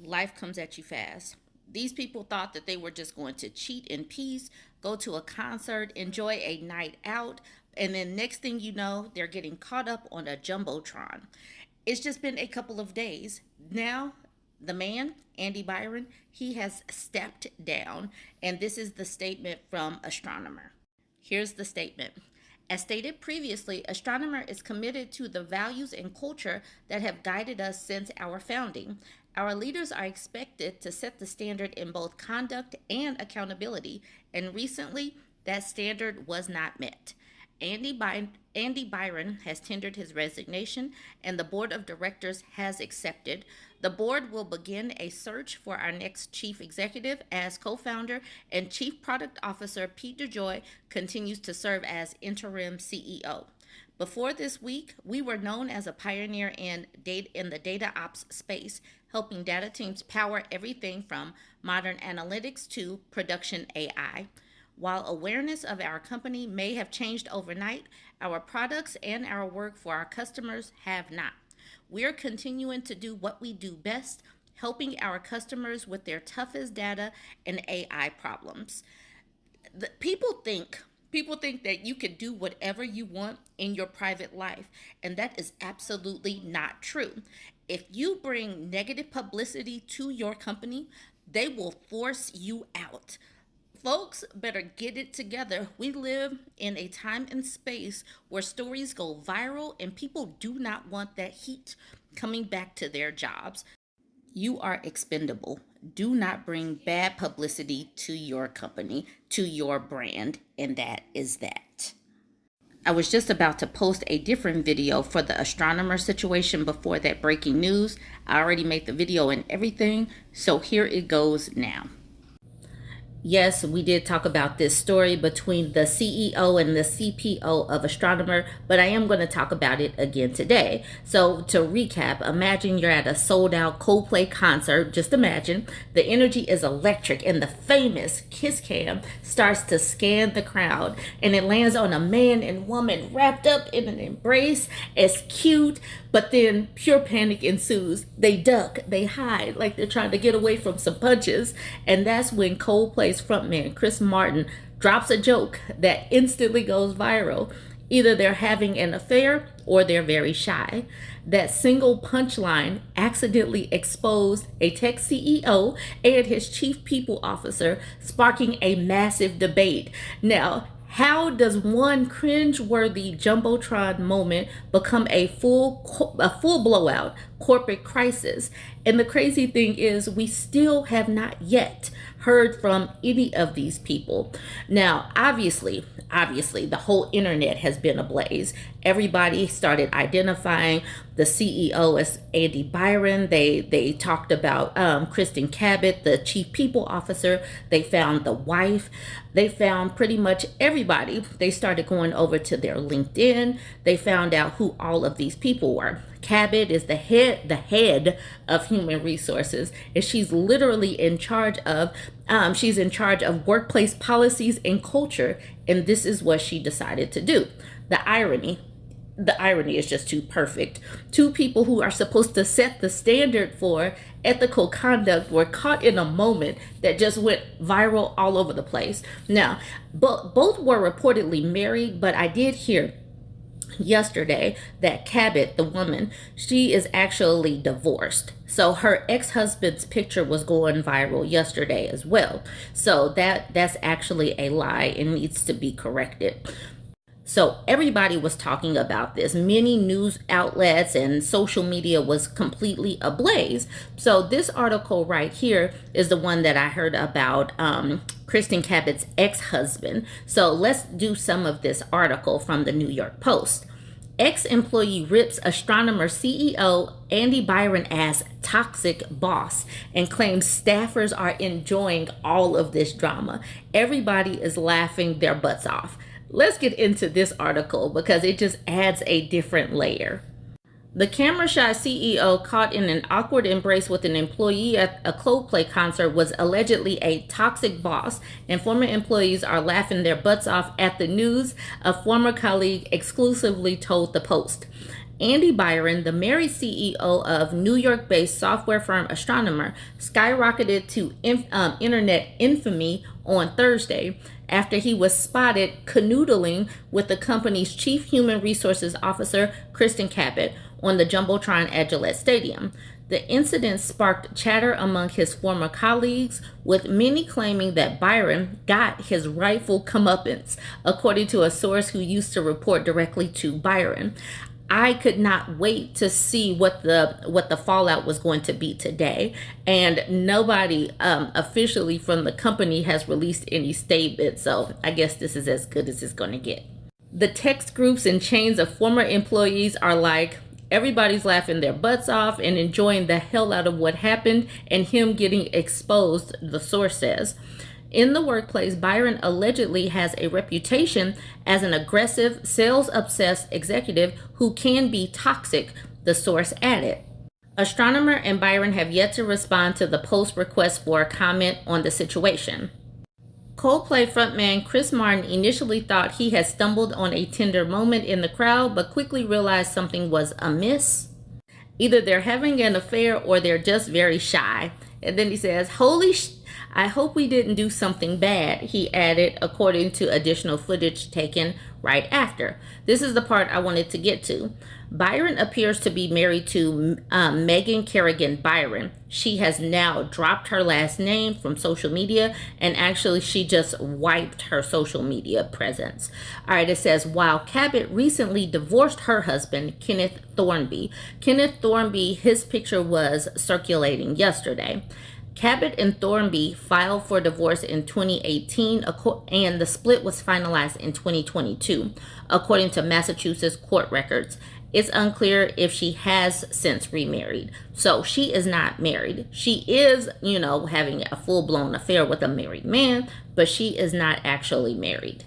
Life comes at you fast. These people thought that they were just going to cheat in peace, go to a concert, enjoy a night out, and then next thing you know, they're getting caught up on a jumbotron. It's just been a couple of days. Now, the man, Andy Byron, he has stepped down, and this is the statement from Astronomer. Here's the statement. As stated previously, Astronomer is committed to the values and culture that have guided us since our founding. Our leaders are expected to set the standard in both conduct and accountability, and recently that standard was not met. Andy Byron has tendered his resignation, and the board of directors has accepted. The board will begin a search for our next chief executive as co founder, and chief product officer Pete DeJoy continues to serve as interim CEO. Before this week, we were known as a pioneer in the data ops space, helping data teams power everything from modern analytics to production AI. While awareness of our company may have changed overnight, our products and our work for our customers have not. We're continuing to do what we do best, helping our customers with their toughest data and AI problems. People think that you can do whatever you want in your private life, and that is absolutely not true. If you bring negative publicity to your company, they will force you out. Folks better get it together. We live in a time and space where stories go viral and people do not want that heat coming back to their jobs. You are expendable. Do not bring bad publicity to your company, to your brand, and that is that. I was just about to post a different video for the astronomer situation before that breaking news. I already made the video and everything, so here it goes now. Yes, we did talk about this story between the CEO and the CPO of Astronomer, but I am going to talk about it again today. So to recap, imagine you're at a sold out Coldplay concert. Just imagine the energy is electric and the famous kiss cam starts to scan the crowd and it lands on a man and woman wrapped up in an embrace. It's cute, but then pure panic ensues. They duck, they hide like they're trying to get away from some punches. And that's when Coldplay's frontman, Chris Martin, drops a joke that instantly goes viral. Either they're having an affair or they're very shy. That single punchline accidentally exposed a tech CEO and his chief people officer, sparking a massive debate. Now, how does one cringe-worthy jumbotron moment become a full blowout corporate crisis? And the crazy thing is, we still have not yet heard from any of these people. Now, obviously, the whole internet has been ablaze. Everybody started identifying the CEO as Andy Byron. They talked about Kristen Cabot, the chief people officer. They found the wife. They found pretty much everybody. They started going over to their LinkedIn. They found out who all of these people were. Cabot is the head of human resources, and she's literally in charge of workplace policies and culture, and this is what she decided to do. The irony is just too perfect. Two people who are supposed to set the standard for ethical conduct were caught in a moment that just went viral all over the place. Now, both were reportedly married, but I did hear yesterday that Cabot, the woman, she is actually divorced. So her ex-husband's picture was going viral yesterday as well. So that's actually a lie and needs to be corrected. So everybody was talking about this. Many news outlets and social media was completely ablaze. So this article right here is the one that I heard about Kristen Cabot's ex-husband. So let's do some of this article from the New York Post. Ex-employee rips astronomer CEO Andy Byron as toxic boss and claims staffers are enjoying all of this drama. Everybody is laughing their butts off. Let's get into this article because it just adds a different layer. The camera shy CEO caught in an awkward embrace with an employee at a Coldplay concert was allegedly a toxic boss, and former employees are laughing their butts off at the news, a former colleague exclusively told the Post. Andy Byron, the married CEO of New York-based software firm Astronomer, skyrocketed to internet infamy on Thursday after he was spotted canoodling with the company's chief human resources officer, Kristen Cabot, on the Jumbotron at Gillette Stadium. The incident sparked chatter among his former colleagues, with many claiming that Byron got his rightful comeuppance, according to a source who used to report directly to Byron. I could not wait to see what the fallout was going to be today, and nobody officially from the company has released any statement. So I guess this is as good as it's going to get. The text groups and chains of former employees are like, everybody's laughing their butts off and enjoying the hell out of what happened and him getting exposed, the source says. In the workplace, Byron allegedly has a reputation as an aggressive, sales-obsessed executive who can be toxic, the source added. Astronomer and Byron have yet to respond to the post request for a comment on the situation. Coldplay frontman Chris Martin initially thought he had stumbled on a tender moment in the crowd, but quickly realized something was amiss. Either they're having an affair or they're just very shy. And then he says, I hope we didn't do something bad, he added, according to additional footage taken right after. This is the part I wanted to get to. Byron appears to be married to Megan Kerrigan Byron. She has now dropped her last name from social media, and actually she just wiped her social media presence. All right, it says, while Cabot recently divorced her husband, Kenneth Thornby. Kenneth Thornby, his picture was circulating yesterday. Cabot and Thornby filed for divorce in 2018, and the split was finalized in 2022, according to Massachusetts court records. It's unclear if she has since remarried. So she is not married. She is, having a full-blown affair with a married man, but she is not actually married.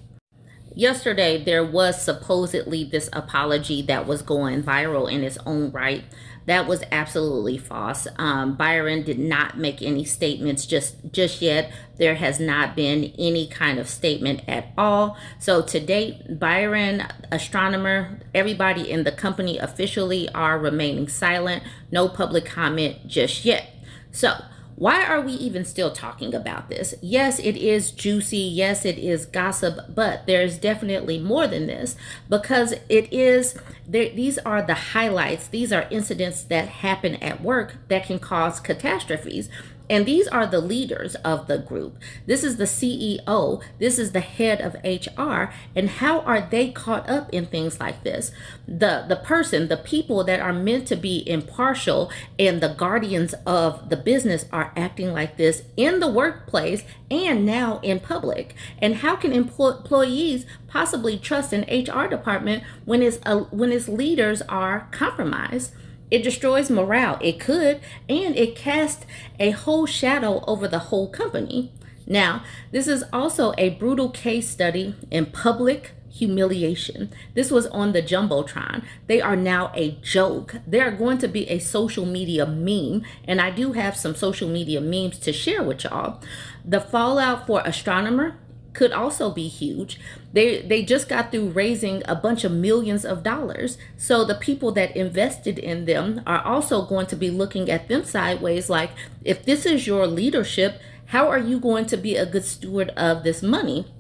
Yesterday, there was supposedly this apology that was going viral in its own right. That was absolutely false. Byron did not make any statements just yet. There has not been any kind of statement at all. So to date, Byron, Astronomer, everybody in the company officially are remaining silent. No public comment just yet. So why are we even still talking about this? Yes, it is juicy. Yes, it is gossip, but there's definitely more than this, because these are the highlights. These are incidents that happen at work that can cause catastrophes. And these are the leaders of the group. This is the CEO. This is the head of HR. And how are they caught up in things like this? The people that are meant to be impartial and the guardians of the business are acting like this in the workplace and now in public. And how can employees possibly trust an HR department when its leaders are compromised? It destroys morale. It could, and it casts a whole shadow over the whole company. Now, this is also a brutal case study in public humiliation. This was on the Jumbotron. They are now a joke. They are going to be a social media meme, and I do have some social media memes to share with y'all. The fallout for Astronomer could also be huge. They just got through raising a bunch of millions of dollars. So the people that invested in them are also going to be looking at them sideways, like, if this is your leadership, how are you going to be a good steward of this money?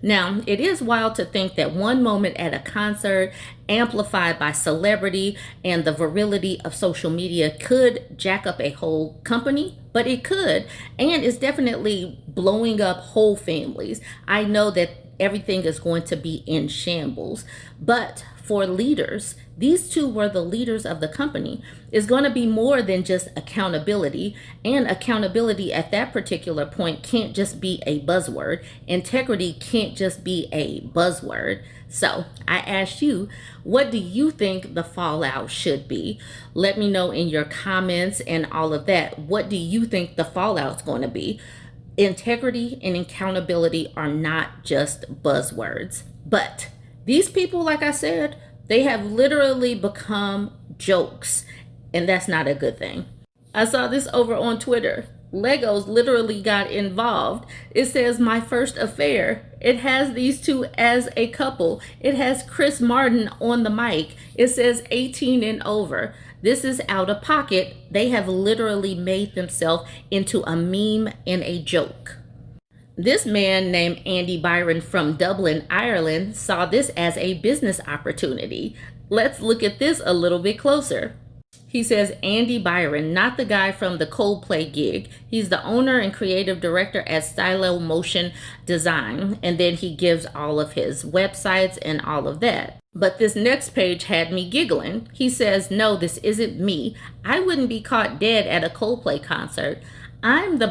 Now, it is wild to think that one moment at a concert, amplified by celebrity and the virility of social media, could jack up a whole company, but it could, and it's definitely blowing up whole families. I know that everything is going to be in shambles, but for leaders, these two were the leaders of the company, is going to be more than just accountability. And accountability at that particular point can't just be a buzzword. Integrity can't just be a buzzword. So I asked you, what do you think the fallout should be? Let me know in your comments and all of that. What do you think the fallout's going to be? Integrity and accountability are not just buzzwords. But these people, like I said, they have literally become jokes, and that's not a good thing. I saw this over on Twitter. Legos literally got involved. It says, my first affair, It has these two as a couple. It has Chris Martin on the mic. It says 18 and over. This is out of pocket. They have literally made themselves into a meme and a joke. This man named Andy Byron from Dublin, Ireland, saw this as a business opportunity. Let's look at this a little bit closer. He says Andy Byron, not the guy from the Coldplay gig. He's the owner and creative director at Stylo Motion Design. And then he gives all of his websites and all of that. But this next page had me giggling. He says, no, this isn't me. I wouldn't be caught dead at a Coldplay concert. I'm the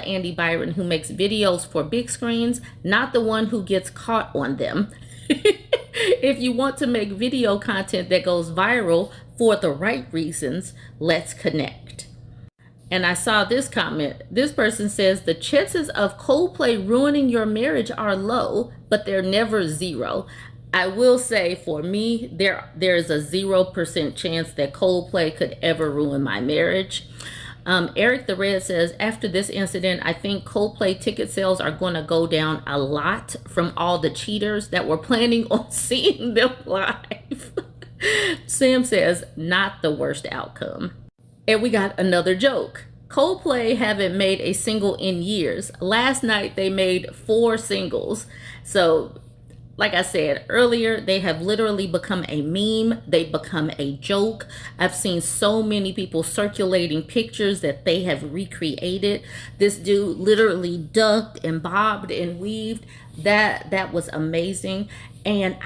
Andy Byron who makes videos for big screens, not the one who gets caught on them. If you want to make video content that goes viral for the right reasons, let's connect. And I saw this comment. This person says the chances of Coldplay ruining your marriage are low, but they're never zero. I will say for me, there's a 0% chance that Coldplay could ever ruin my marriage. Eric the Red says, after this incident, I think Coldplay ticket sales are going to go down a lot from all the cheaters that were planning on seeing them live. Sam says, not the worst outcome. And we got another joke. Coldplay haven't made a single in years. Last night they made 4 singles. So like I said earlier, they have literally become a meme. They've become a joke. I've seen so many people circulating pictures that they have recreated. This dude literally ducked and bobbed and weaved. That was amazing. And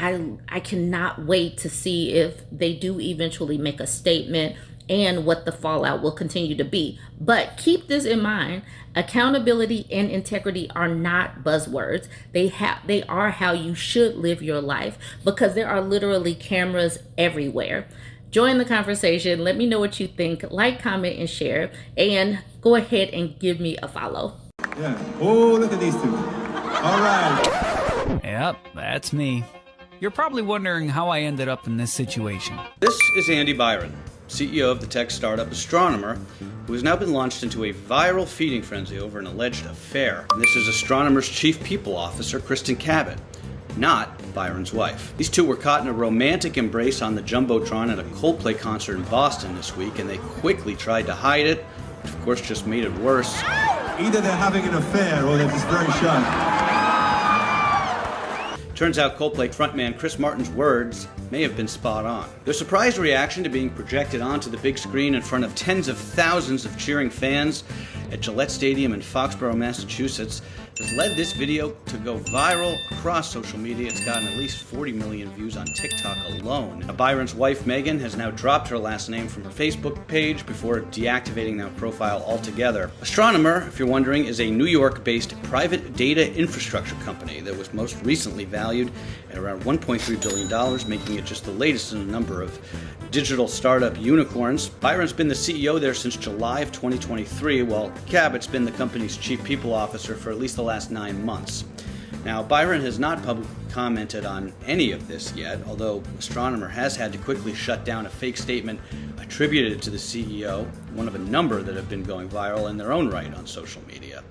I cannot wait to see if they do eventually make a statement and what the fallout will continue to be. But keep this in mind. Accountability and integrity are not buzzwords. They are how you should live your life, because there are literally cameras everywhere. Join the conversation. Let me know what you think. Like, comment, and share. And go ahead and give me a follow. Yeah. Oh, look at these two. All right. Yep, that's me. You're probably wondering how I ended up in this situation. This is Andy Byron, CEO of the tech startup Astronomer, who has now been launched into a viral feeding frenzy over an alleged affair. And this is Astronomer's chief people officer, Kristen Cabot, not Byron's wife. These two were caught in a romantic embrace on the Jumbotron at a Coldplay concert in Boston this week, and they quickly tried to hide it, which of course just made it worse. Either they're having an affair or they're just very shy. Turns out Coldplay frontman Chris Martin's words may have been spot on. Their surprised reaction to being projected onto the big screen in front of tens of thousands of cheering fans at Gillette Stadium in Foxborough, Massachusetts, has led this video to go viral across social media. It's gotten at least 40 million views on TikTok alone. Byron's wife, Megan, has now dropped her last name from her Facebook page before deactivating that profile altogether. Astronomer, if you're wondering, is a New York-based private data infrastructure company that was most recently valued at around $1.3 billion, making it just the latest in a number of digital startup unicorns. Byron's been the CEO there since July of 2023, while Cabot's been the company's chief people officer for at least the last 9 months. Now, Byron has not publicly commented on any of this yet, although Astronomer has had to quickly shut down a fake statement attributed to the CEO, one of a number that have been going viral in their own right on social media.